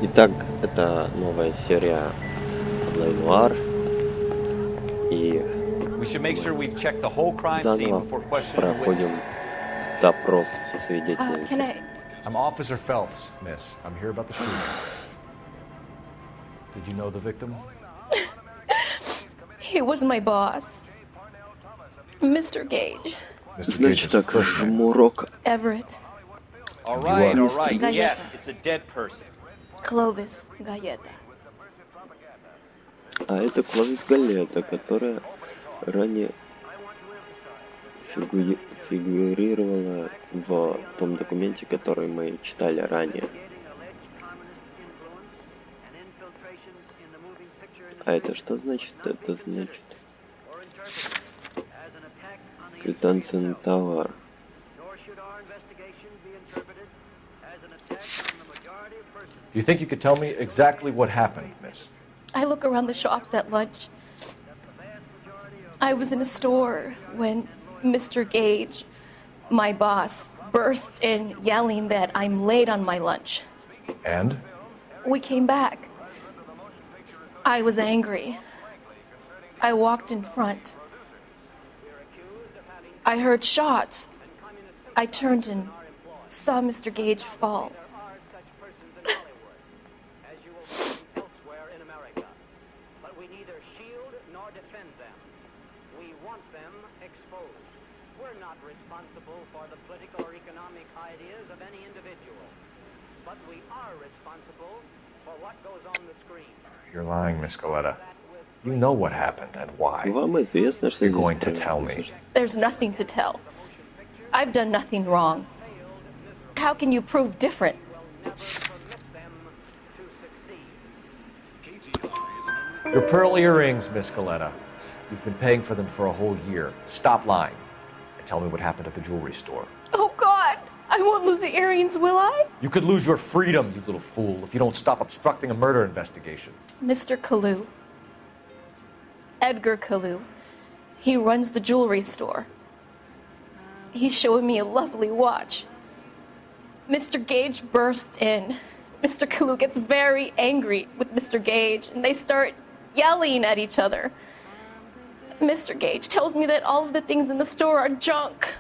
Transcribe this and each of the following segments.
Итак, это новая серия Noire, и заново проходим допрос свидетельницы. I'm Officer Phelps, miss. I'm here about the shooting. Did you know the victim? He was my boss, Mr. Gage. Значит так, Мурок. Everett. All right, Galleta. yes, it's a dead person. Clovis Galleta. А это Кловис Галета, которая ранее фигурировала в том документе, который мы читали ранее. А это что значит? Это значит квитанция товар. Do you think you could tell me exactly what happened, miss? I look around the shops at lunch. I was in a store when Mr. Gage, my boss, bursts in yelling that I'm late on my lunch. And? We came back. I was angry. I walked in front. I heard shots. I turned and saw Mr. Gage fall. Responsible for the political or economic ideas of any individual, but we are responsible for what goes on the screen. You're lying, Miss Galleta. You know what happened and why. Вам известно, что You're going to tell me. There's nothing to tell. I've done nothing wrong. How can you prove different? Your pearl earrings, Miss Galleta. You've been paying for them for a whole year. Stop lying. Tell me what happened at the jewelry store. Oh, God! I won't lose the earrings, will I? You could lose your freedom, you little fool, if you don't stop obstructing a murder investigation. Mr. Kalu. Edgar Kalu. He runs the jewelry store. He's showing me a lovely watch. Mr. Gage bursts in. Mr. Kalu gets very angry with Mr. Gage, and they start yelling at each other. Mr. Gage tells me that all of the things in the store are junk,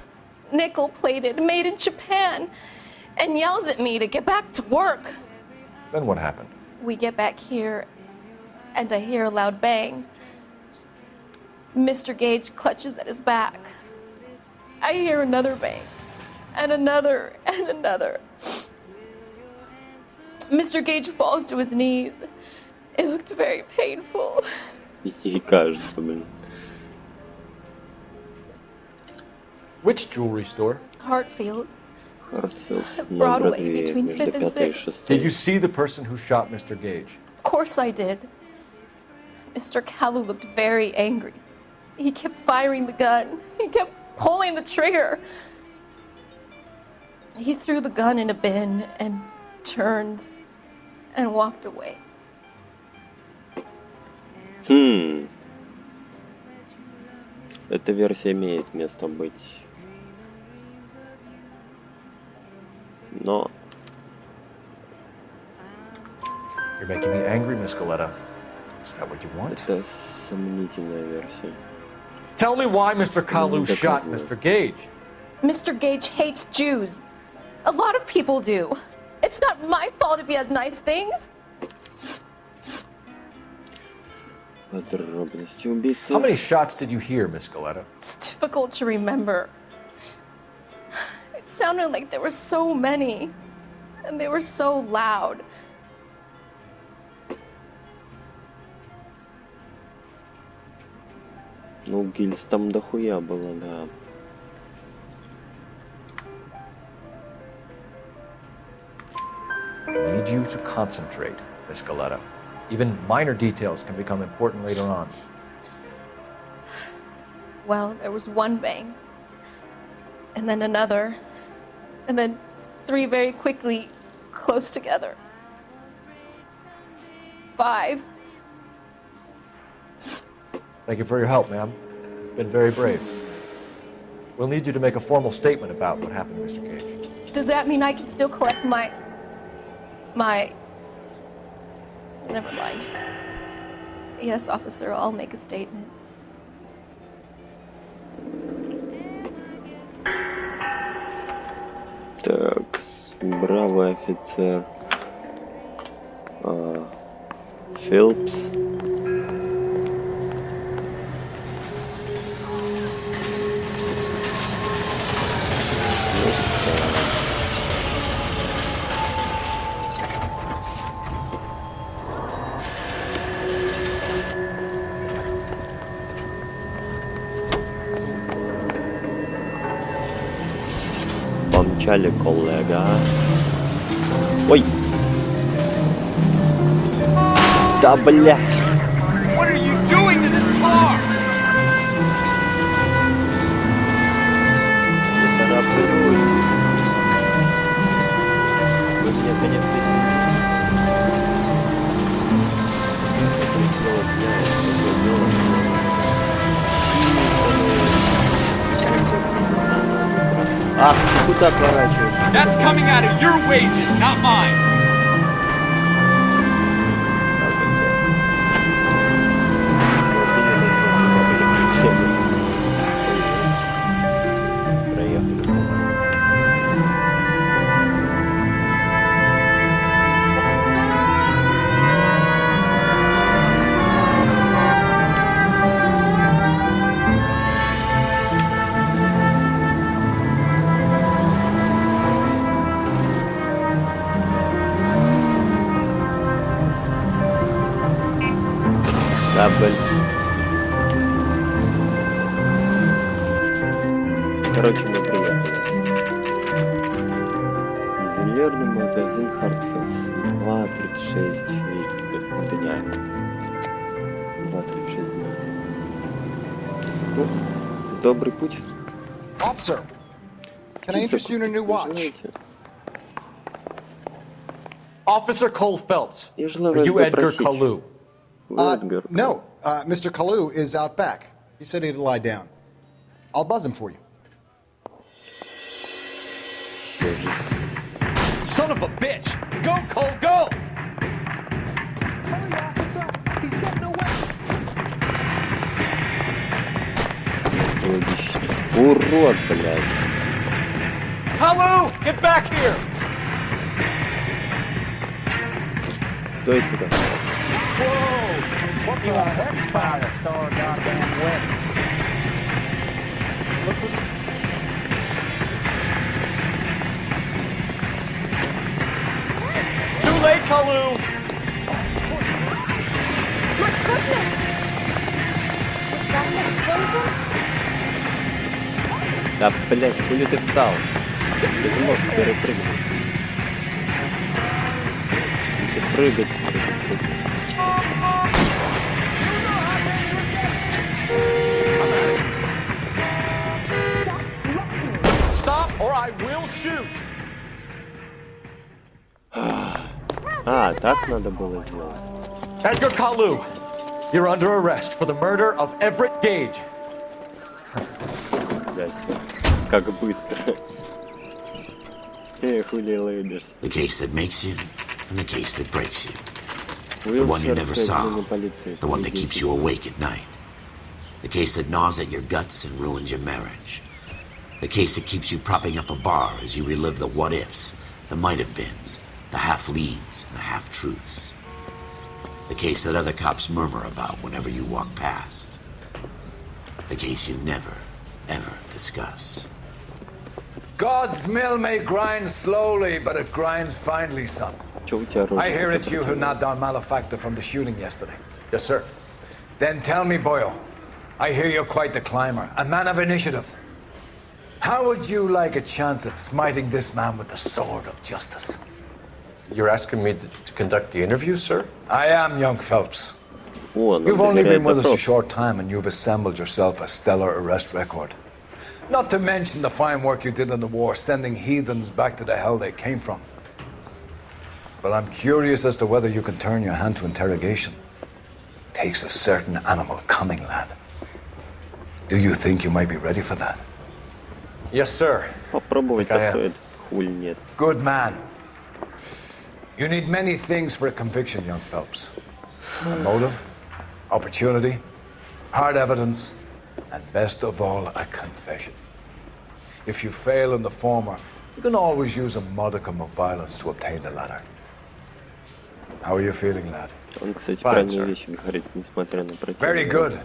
nickel-plated, made in Japan, and yells at me to get back to work. Then what happened? We get back here, and I hear a loud bang. Mr. Gage clutches at his back. I hear another bang, and another, and another. Mr. Gage falls to his knees. It looked very painful. И кажется, блин. Which jewelry store? Hartfield's. Хартфилдс на Broadway, Бродвее between между 5th and 5 и 6th. 6. Did you see the person who shot Mr. Gage? Of course I did. Mr. Kalu looked very angry. He kept firing the gun. He kept pulling the trigger. He threw the gun in a bin and turned and walked away. Эта версия имеет место быть. Но You're making me angry, Miss Galleta. Is that what you want? это сомнительная версия. Tell me why Mr. Kalu Доказываю. shot Mr. Gage. Mr. Gage hates Jews. A lot of people do. It's not my fault if he has nice things. Подробности убийства. How many shots did you hear, Miss Galleta? It's difficult to remember. It sounded like there were so many, and they were so loud. Ну, гильз там дохуя было, да. I need you to concentrate, Miss Galleta. Even minor details can become important later on. Well, there was one bang, and then another, and then three very quickly, close together. 5. Thank you for your help, ma'am. You've been very brave. We'll need you to make a formal statement about what happened, Mr. Gage. Does that mean I can still collect my Never mind. Yes, officer, I'll make a statement. Так, бравый офицер. Филпс. Помчали, коллега. Ой! Да блядь! What are you doing to this car? Не тороплюсь. Вы мне, конечно, Ах, ты куда поворачиваешь? That's coming out of your wages, not mine. Да, блин. Короче, мы приехали. Ювелирный магазин Хартфес. 2:36 дня. 2:36 дня. Ну, добрый путь. Officer, can I interest you in a new watch? Officer Cole Phelps. Я желаю Are вас you Edgar допросить. Kalu? Эдгар. No, Mr. Kalu is out back. He said he'd lie down. I'll buzz him for you. Son of a bitch! Go, Cole, go! Hurry, officer! He's getting away! Логично. Урод, блядь. Kalu, get back here! Стой сюда. What the heck about a store goddamn wet? Too late, Kalu! Да, блядь, хули ты встал? Ты не можешь перепрыгнуть. Ты прыгать. Stop or I will shoot! А, так надо было сделать. Edgar Kalu, you're under arrest for the murder of Everett Gage. Как быстро. Хули лыбишься. The case that makes you and the case that breaks you. The one you never saw. The one that keeps you awake at night. The case that gnaws at your guts and ruins your marriage. The case that keeps you propping up a bar as you relive the what-ifs, the might-have-beens, the half-leads, and the half-truths. The case that other cops murmur about whenever you walk past. The case you never, ever discuss. God's mill may grind slowly, but it grinds finely, son. Чё у тебя I hear it's you who рожа? knocked down Malefactor from the shooting yesterday. Yes, sir. Then tell me, Boyle, I hear you're quite the climber, a man of initiative. How would you like a chance at smiting this man with the sword of justice? You're asking me to conduct the interview, sir? I am, young Phelps. О, нам You've only доверяет been with us a допрос. short time, and you've assembled yourself a stellar arrest record. Not to mention the fine work you did in the war, sending heathens back to the hell they came from. But I'm curious as to whether you can turn your hand to interrogation. Takes a certain animal cunning, lad. Do you think you might be ready for that? Yes, sir. Попробовать-то Такая. стоит. Хуй нет. Good man. You need many things for a conviction, young Phelps. A motive, opportunity, hard evidence, and best of all, a confession. If you fail in the former, you can always use a modicum of violence to obtain the latter. How are you feeling, lad? Он, кстати, правильные вещи говорит, несмотря на противное. Very good.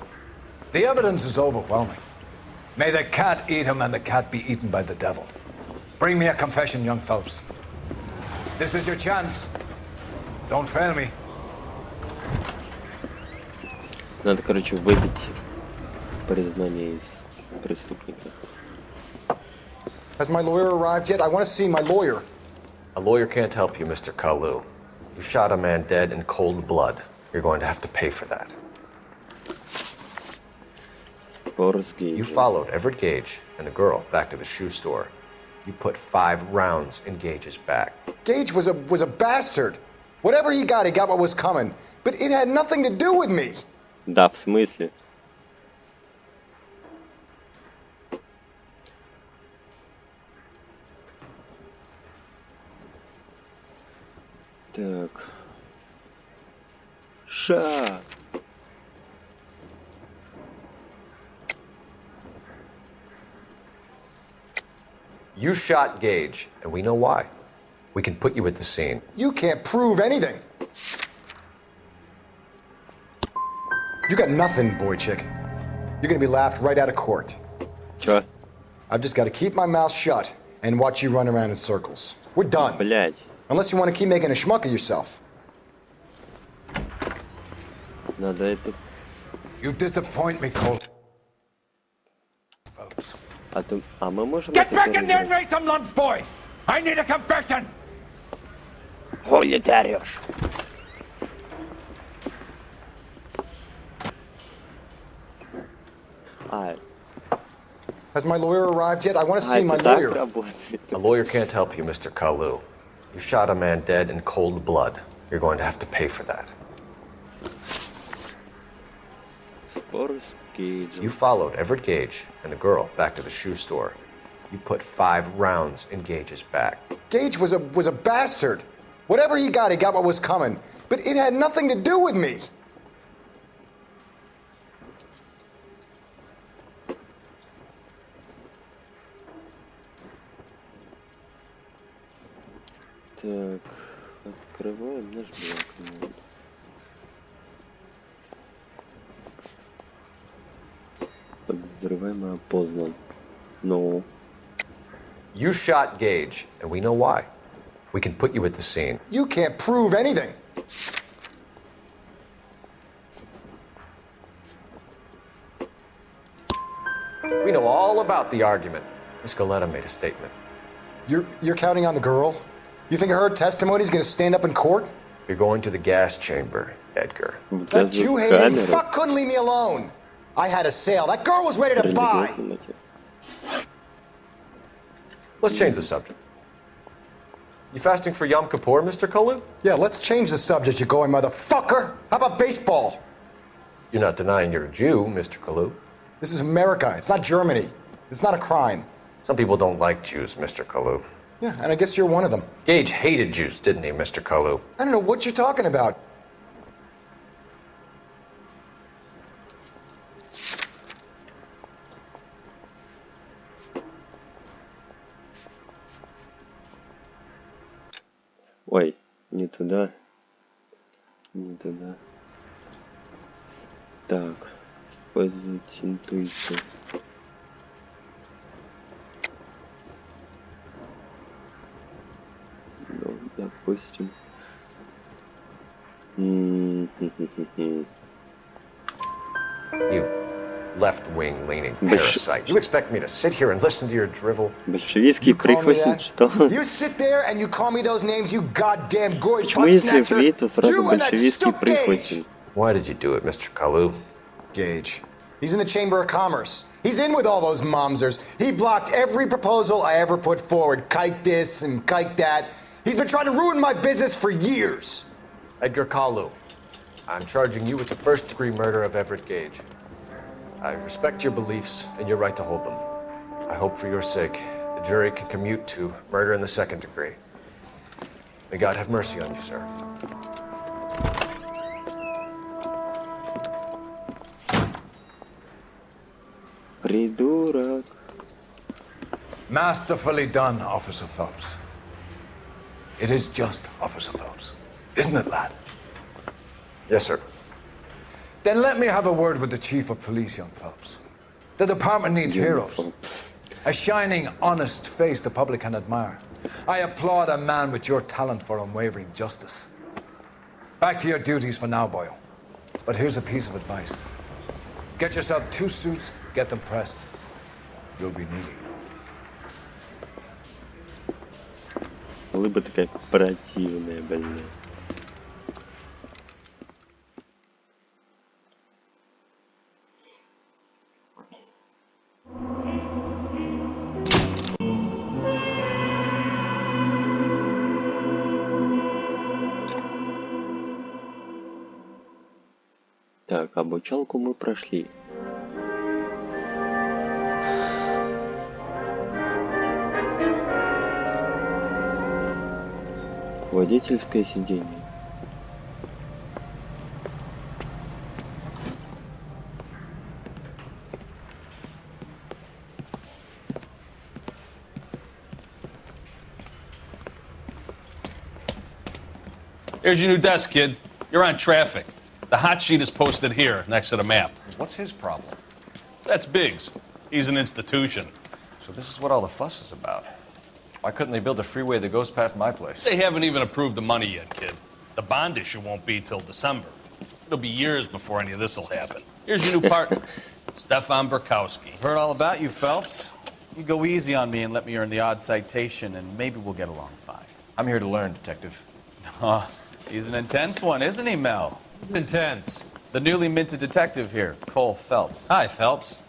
The evidence is overwhelming. May the cat eat him and the cat be eaten by the devil. Bring me a confession, young Phelps. This is your chance. Don't fail me. Надо, короче, выбить признание из преступника. Has my lawyer arrived yet? I want to see my lawyer. A lawyer can't help you, Mr. Kalu. You shot a man dead in cold blood. You're going to have to pay for that. You followed Everett Gage and a girl back to the shoe store. You put 5 rounds in Gage's back. Gage was a bastard. Whatever he got what was coming. But it had nothing to do with me. Да, в смысле? Так. Ша. You shot Gage, and we know why. We can put you at the scene. You can't prove anything. You got nothing, boy chick. You're gonna be laughed right out of court. Чё? I've just got to keep my mouth shut and watch you run around in circles. We're done. Блядь. Unless you want to keep making a schmuck of yourself. Надо это... You disappoint me, Cole. А мы можем... Get back in there and raise some lumps, boy! I need a confession! Хули ты орёшь? Has my lawyer arrived yet? I want to see my lawyer. A lawyer can't help you, Mr. Kalu. You shot a man dead in cold blood. You're going to have to pay for that. You followed Everett Gage and a girl back to the shoe store. You put 5 rounds in Gage's back. Gage was a bastard. Whatever he got what was coming. But it had nothing to do with me. Так, открываем наш блок. Подозреваемый опознан. No. You shot Gage, and we know why. We can put you at the scene. You can't prove anything. We know all about the argument. Miss Goleta made a statement. You're counting on the girl? You think her testimony is going to stand up in court? You're going to the gas chamber, Edgar. That Jew-hating fuck couldn't leave me alone. I had a sale. That girl was ready to buy. Let's change the subject. You fasting for Yom Kippur, Mr. Kalu? Yeah, let's change the subject, you going motherfucker. How about baseball? You're not denying you're a Jew, Mr. Kalu. This is America. It's not Germany. It's not a crime. Some people don't like Jews, Mr. Kalu. Yeah, and I guess you're one of them. Gage hated Jews, didn't he, Mr. Kalu? I don't know what you're talking about. Ой, не туда. Не туда. Так, использовать интуицию. Ну, допустим. You left-wing leaning parasite. You expect me to sit here and listen to your drivel? Большевистский прихвостень, что? You sit there and you call me those names, you goddamn goy Почему если влей, то сразу большевистский прихвостень? Why did you do it, Mr. Kalu? Gage. He's in the Chamber of Commerce. He's in with all those momsers. He blocked every proposal I ever put forward. Kike this and kike that. He's been trying to ruin my business for years. Edgar Kalu, I'm charging you with the first-degree murder of Everett Gage. I respect your beliefs and your right to hold them. I hope for your sake the jury can commute to murder in the second degree. May God have mercy on you, sir. Придурок. Masterfully done, Officer Phelps. It is just Officer Phelps, isn't it, lad? Yes, sir. Then let me have a word with the Chief of Police, young Phelps. The department needs heroes. A shining, honest face the public can admire. I applaud a man with your talent for unwavering justice. Back to your duties for now, boyo. But here's a piece of advice. Get yourself 2 suits, get them pressed. You'll be needy. Улыба такая противная, блин. Так, обучалку мы прошли. Водительское сиденье. Here's your new desk, kid. You're on traffic. The hot sheet is posted here, next to the map. What's his problem? That's Biggs. He's an institution. So this is what all the fuss is about. Why couldn't they build a freeway that goes past my place? They haven't even approved the money yet, kid. The bond issue won't be till December. It'll be years before any of this will happen. Here's your new partner, Stefan Burkowski. Heard all about you, Phelps. You go easy on me and let me earn the odd citation, and maybe we'll get along fine. I'm here to learn, Detective. He's an intense one, isn't he, Mel? Intense. The newly minted detective here, Cole Phelps. Hi, Phelps.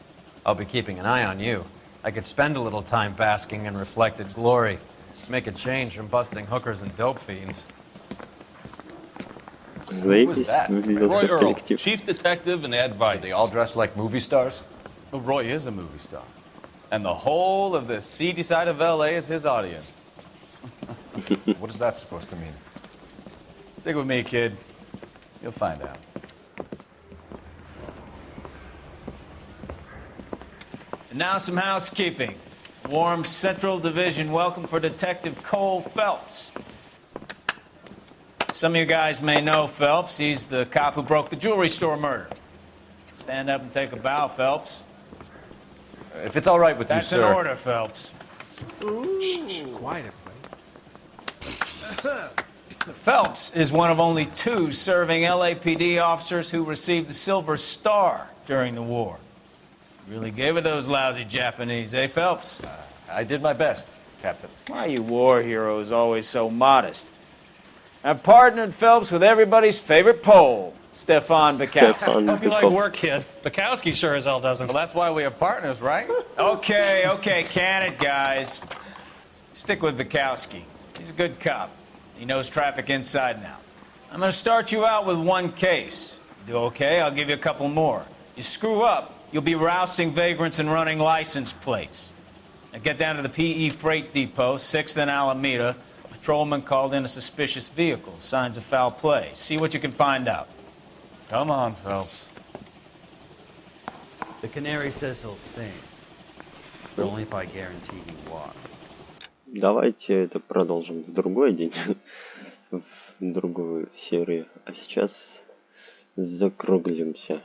I'll be keeping an eye on you. I could spend a little time basking in reflected glory. Make a change from busting hookers and dope fiends. Заебись, Roy Earl, chief detective and advice. They all dress like movie stars? Well, Roy is a movie star. And the whole of the seedy side of L.A. is his audience. What is that supposed to mean? Stick with me, kid. You'll find out. And now some housekeeping. Warm Central Division welcome for Detective Cole Phelps. Some of you guys may know Phelps. He's the cop who broke the jewelry store murder. Stand up and take a bow, Phelps. If it's all right with That's you, sir. an order, Phelps. Shh, quiet, everybody. Phelps is one of only 2 serving LAPD officers who received the Silver Star during the war. Really gave it those lousy Japanese, eh, Phelps? I did my best, Captain. Why are you war heroes always so modest? I've partnered Phelps with everybody's favorite Pole, Stefan Bukowski. Hope you like work, kid. Bukowski sure as hell doesn't. Well, that's why we are partners, right? Okay, can it, guys. Stick with Bukowski. He's a good cop. He knows traffic inside and out. I'm going to start you out with 1 case. You do okay, I'll give you a couple more. You screw up, you'll be rousting vagrants and running license plates. Now get down to the PE Freight Depot, 6th and Alameda. A patrolman called in a suspicious vehicle, signs of foul play. See what you can find out. Come on, Phelps. The canary says he'll sing, but only if I guarantee he walks. Давайте это продолжим в другой день, в другую серию. А сейчас закруглимся.